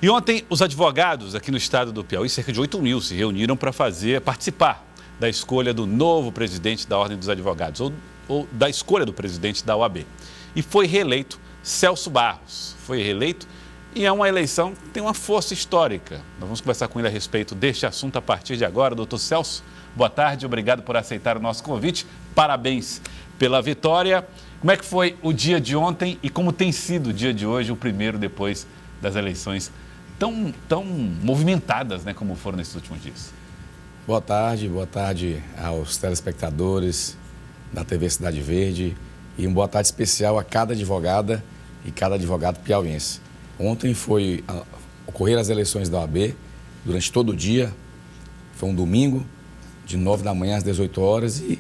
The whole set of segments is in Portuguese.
E ontem, os advogados aqui no estado do Piauí, cerca de 8 mil, se reuniram para participar da escolha do novo presidente da Ordem dos Advogados, ou da escolha do presidente da OAB. E foi reeleito Celso Barros. Foi reeleito e é uma eleição que tem uma força histórica. Nós vamos conversar com ele a respeito deste assunto a partir de agora. Doutor Celso, boa tarde, obrigado por aceitar o nosso convite. Parabéns pela vitória. Como é que foi o dia de ontem e como tem sido o dia de hoje, o primeiro depois das eleições tão movimentadas, né, como foram nesses últimos dias? Boa tarde aos telespectadores da TV Cidade Verde e uma boa tarde especial a cada advogada e cada advogado piauiense. Ontem ocorreram as eleições da OAB durante todo o dia, foi um domingo, de 9 da manhã às 18 horas e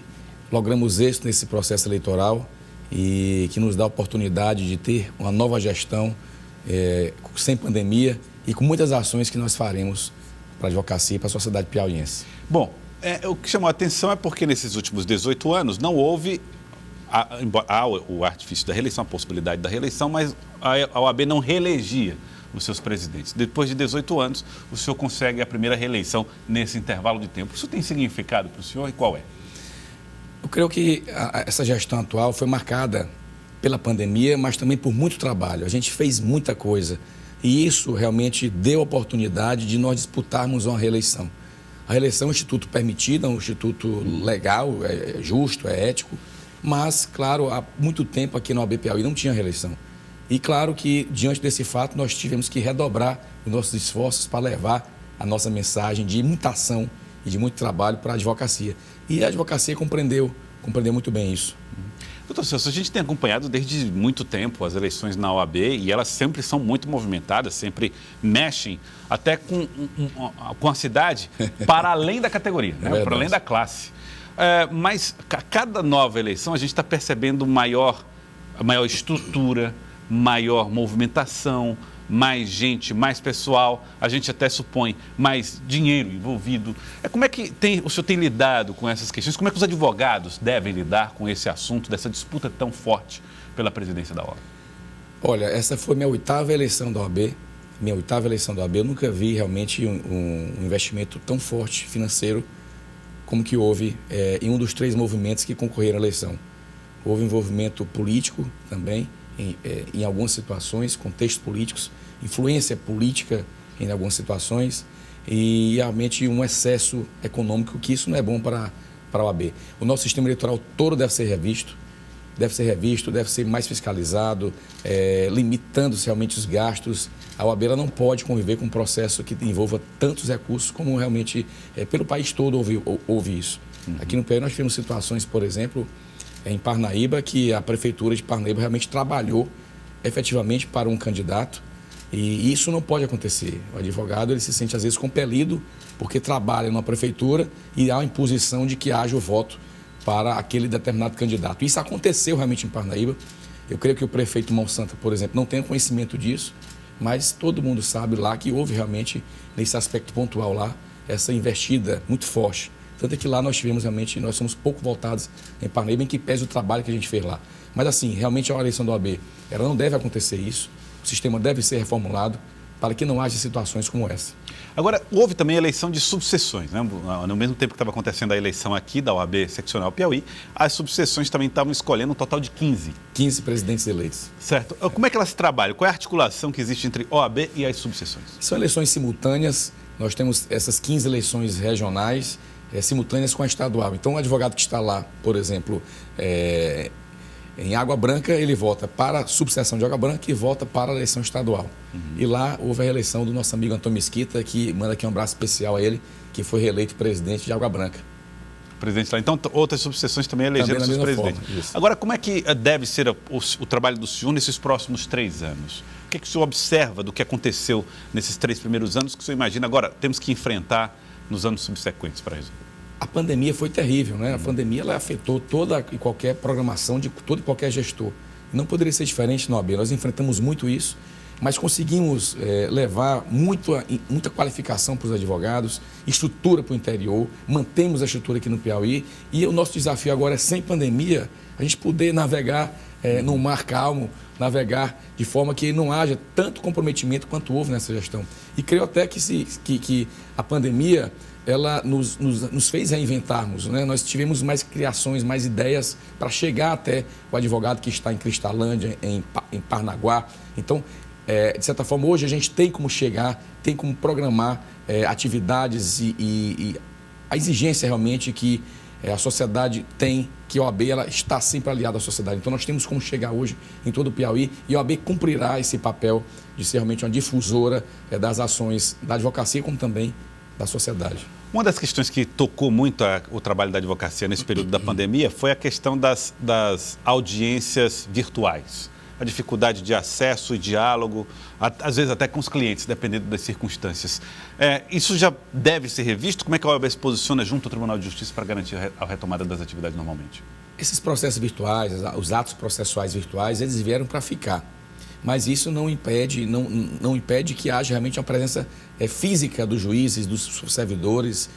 logramos êxito nesse processo eleitoral e que nos dá a oportunidade de ter uma nova gestão sem pandemia e com muitas ações que nós faremos para a advocacia e para a sociedade piauiense. Bom, o que chamou a atenção é porque nesses últimos 18 anos não houve o artifício da reeleição, a possibilidade da reeleição, mas a OAB não reelegia os seus presidentes. Depois de 18 anos, o senhor consegue a primeira reeleição nesse intervalo de tempo. Isso tem significado para o senhor e qual é? Eu creio que essa gestão atual foi marcada pela pandemia, mas também por muito trabalho. A gente fez muita coisa e isso realmente deu a oportunidade de nós disputarmos uma reeleição. A reeleição é um instituto permitido, é um instituto legal, é justo, é ético, mas, claro, há muito tempo aqui na OAB Piauí não tinha reeleição. E, claro, que diante desse fato nós tivemos que redobrar os nossos esforços para levar a nossa mensagem de muita ação e de muito trabalho para a advocacia. E a advocacia compreendeu muito bem isso. Doutor Celso, a gente tem acompanhado desde muito tempo as eleições na OAB e elas sempre são muito movimentadas, sempre mexem até com a cidade para além da categoria, né? Para além da classe. Mas a cada nova eleição a gente está percebendo maior estrutura, maior movimentação, mais gente, mais pessoal, a gente até supõe mais dinheiro envolvido. Como é que o senhor tem lidado com essas questões? Como é que os advogados devem lidar com esse assunto, dessa disputa tão forte pela presidência da OAB? Olha, essa foi minha 8ª eleição da OAB. Eu nunca vi realmente um investimento tão forte financeiro como que houve em um dos 3 movimentos que concorreram à eleição. Houve envolvimento político também, em algumas situações, contextos políticos, influência política em algumas situações e realmente um excesso econômico, que isso não é bom para a OAB. O nosso sistema eleitoral todo deve ser revisto, deve ser mais fiscalizado, limitando-se realmente os gastos. A OAB ela não pode conviver com um processo que envolva tantos recursos como realmente pelo país todo houve isso. Aqui no Piauí nós tivemos situações, por exemplo, em Parnaíba, que a prefeitura de Parnaíba realmente trabalhou efetivamente para um candidato e isso não pode acontecer. O advogado ele se sente às vezes compelido porque trabalha numa prefeitura e há a imposição de que haja o voto para aquele determinado candidato. Isso aconteceu realmente em Parnaíba. Eu creio que o prefeito Monsanto, por exemplo, não tem conhecimento disso, mas todo mundo sabe lá que houve realmente, nesse aspecto pontual lá, essa investida muito forte. Tanto é que lá nós somos pouco voltados em Parnaíba, em que pese o trabalho que a gente fez lá. Mas assim, realmente a eleição da OAB, ela não deve acontecer isso, o sistema deve ser reformulado para que não haja situações como essa. Agora, houve também a eleição de subseções, né? No mesmo tempo que estava acontecendo a eleição aqui da OAB Seccional Piauí, as subseções também estavam escolhendo um total de 15. 15 presidentes eleitos. Certo. Como é que elas trabalham? Qual é a articulação que existe entre OAB e as subseções? São eleições simultâneas, nós temos essas 15 eleições regionais, simultâneas com a estadual. Então, o advogado que está lá, por exemplo, em Água Branca, ele vota para a subseção de Água Branca e vota para a eleição estadual. E lá houve a reeleição do nosso amigo Antônio Mesquita, que manda aqui um abraço especial a ele, que foi reeleito presidente de Água Branca. Presidente lá. Então, outras subseções também elegeram seus presidentes. Agora, como é que deve ser o trabalho do senhor nesses próximos 3 anos? O que o senhor observa do que aconteceu nesses 3 primeiros anos que o senhor imagina agora temos que enfrentar nos anos subsequentes para resolver? A pandemia foi terrível, né? A pandemia ela afetou toda e qualquer programação de todo e qualquer gestor. Não poderia ser diferente na OAB. Nós enfrentamos muito isso, mas conseguimos levar muita qualificação para os advogados, estrutura para o interior, mantemos a estrutura aqui no Piauí e o nosso desafio agora é, sem pandemia, a gente poder navegar num mar calmo, navegar de forma que não haja tanto comprometimento quanto houve nessa gestão. E creio até que a pandemia ela nos fez reinventarmos, né? Nós tivemos mais criações, mais ideias para chegar até o advogado que está em Cristalândia, em Parnaguá. Então, de certa forma, hoje a gente tem como chegar, tem como programar atividades e a exigência realmente que a sociedade tem, que a OAB ela está sempre aliada à sociedade. Então, nós temos como chegar hoje em todo o Piauí e a OAB cumprirá esse papel de ser realmente uma difusora das ações da advocacia, como também da sociedade. Uma das questões que tocou muito o trabalho da advocacia nesse período da pandemia foi a questão das audiências virtuais. A dificuldade de acesso e diálogo, às vezes até com os clientes, dependendo das circunstâncias. Isso já deve ser revisto? Como é que a OAB se posiciona junto ao Tribunal de Justiça para garantir a retomada das atividades normalmente? Esses processos virtuais, os atos processuais virtuais, eles vieram para ficar. Mas isso não impede que haja realmente uma presença física dos juízes, dos servidores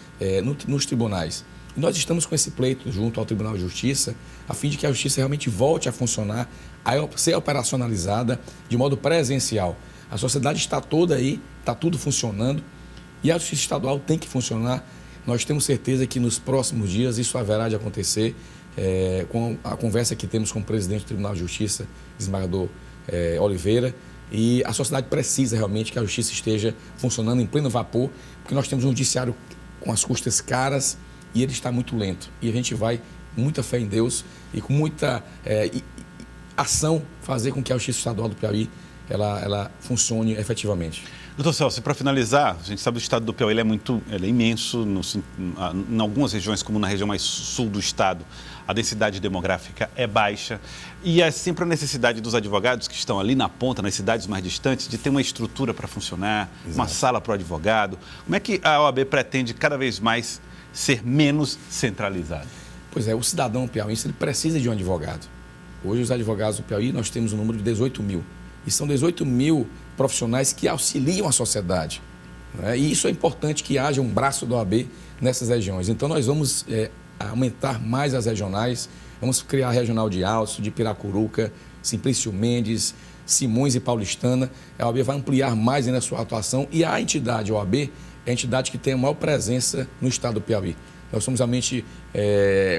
nos tribunais. E nós estamos com esse pleito junto ao Tribunal de Justiça, a fim de que a Justiça realmente volte a funcionar, a ser operacionalizada de modo presencial. A sociedade está toda aí, está tudo funcionando e a Justiça Estadual tem que funcionar. Nós temos certeza que nos próximos dias isso haverá de acontecer com a conversa que temos com o presidente do Tribunal de Justiça, desembargador Oliveira, e a sociedade precisa realmente que a Justiça esteja funcionando em pleno vapor, porque nós temos um judiciário com as custas caras e ele está muito lento. E a gente vai, com muita fé em Deus e com muita ação, fazer com que a Justiça Estadual do Piauí ela funcione efetivamente. Doutor Celso, para finalizar, a gente sabe que o estado do Piauí ele é imenso, em algumas regiões, como na região mais sul do estado, a densidade demográfica é baixa e é sempre a necessidade dos advogados que estão ali na ponta, nas cidades mais distantes, de ter uma estrutura para funcionar, Exato. Uma sala para o advogado. Como é que a OAB pretende cada vez mais ser menos centralizado? Pois é, o cidadão piauiense ele precisa de um advogado. Hoje, os advogados do Piauí, nós temos um número de 18 mil. E são 18 mil profissionais que auxiliam a sociedade. Né? E isso é importante que haja um braço da OAB nessas regiões. Então, nós vamos aumentar mais as regionais, vamos criar a regional de Alto, de Piracuruca, Simplício Mendes, Simões e Paulistana. A OAB vai ampliar mais ainda a sua atuação e a entidade OAB é a entidade que tem a maior presença no estado do Piauí. Nós somos realmente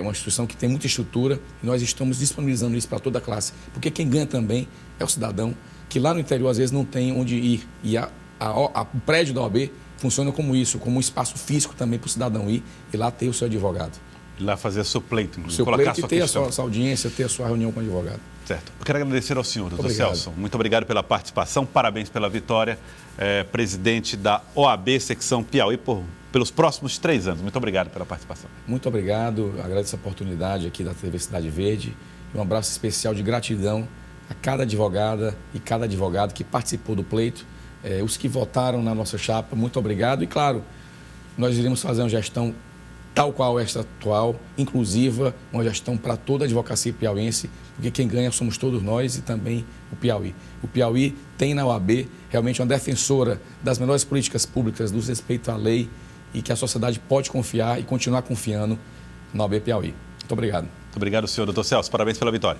uma instituição que tem muita estrutura e nós estamos disponibilizando isso para toda a classe, porque quem ganha também é o cidadão, que lá no interior às vezes não tem onde ir. E o prédio da OAB funciona como isso, como um espaço físico também para o cidadão ir e lá ter o seu advogado. E lá fazer seu pleito, seu pleito e ter a sua audiência, ter a sua reunião com o advogado. Certo. Eu quero agradecer ao senhor, doutor Celso. Muito obrigado pela participação, parabéns pela vitória. Presidente da OAB, secção Piauí, pelos próximos 3 anos. Muito obrigado pela participação. Muito obrigado, agradeço a oportunidade aqui da TV Cidade Verde e um abraço especial de gratidão a cada advogada e cada advogado que participou do pleito, os que votaram na nossa chapa, muito obrigado. E claro, nós iremos fazer uma gestão tal qual esta atual, inclusiva, uma gestão para toda a advocacia piauiense, porque quem ganha somos todos nós e também o Piauí. O Piauí tem na OAB realmente uma defensora das melhores políticas públicas, do respeito à lei e que a sociedade pode confiar e continuar confiando na OAB Piauí. Muito obrigado. Muito obrigado, senhor doutor Celso. Parabéns pela vitória.